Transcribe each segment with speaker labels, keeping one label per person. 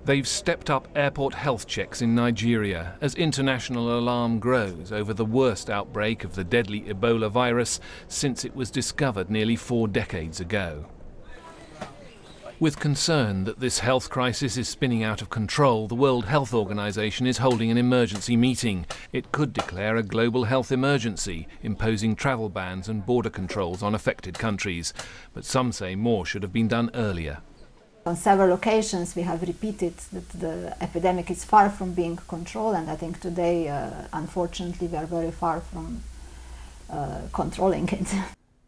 Speaker 1: They've stepped up airport health checks in Nigeria as international alarm grows over the worst outbreak of the deadly Ebola virus since it was discovered nearly 4 decades ago. With concern that this health crisis is spinning out of control, the World Health Organization is holding an emergency meeting. It could declare a global health emergency, imposing travel bans and border controls on affected countries. But some say more should have been done earlier.
Speaker 2: On several occasions we have repeated that the epidemic is far from being controlled, and I think today, unfortunately, we are very far from controlling it.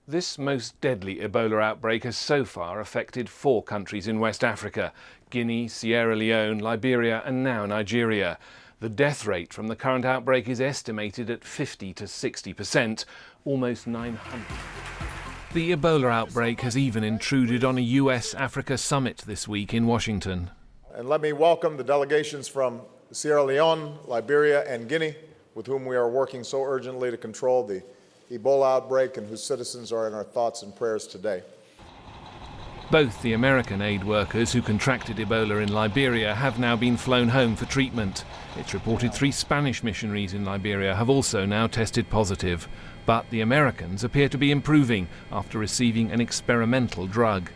Speaker 1: This most deadly Ebola outbreak has so far affected 4 countries in West Africa: Guinea, Sierra Leone, Liberia and now Nigeria. The death rate from the current outbreak is estimated at 50 to 60%, almost 900. The Ebola outbreak has even intruded on a US-Africa summit this week in Washington.
Speaker 3: And let me welcome the delegations from Sierra Leone, Liberia and Guinea, with whom we are working so urgently to control the Ebola outbreak and whose citizens are in our thoughts and prayers today.
Speaker 1: Both the American aid workers who contracted Ebola in Liberia have now been flown home for treatment. It's reported 3 Spanish missionaries in Liberia have also now tested positive. But the Americans appear to be improving after receiving an experimental drug.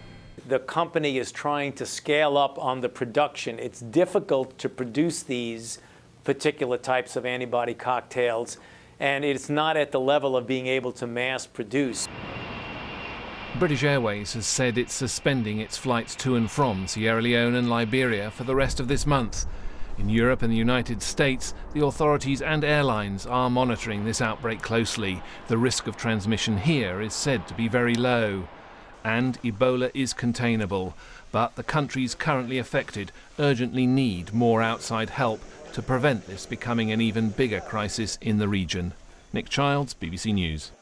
Speaker 4: The company is trying to scale up on the production. It's difficult to produce these particular types of antibody cocktails, and it's not at the level of being able to mass produce.
Speaker 1: British Airways has said it's suspending its flights to and from Sierra Leone and Liberia for the rest of this month. In Europe and the United States, the authorities and airlines are monitoring this outbreak closely. The risk of transmission here is said to be very low. And Ebola is containable, but the countries currently affected urgently need more outside help to prevent this becoming an even bigger crisis in the region. Nick Childs, BBC News.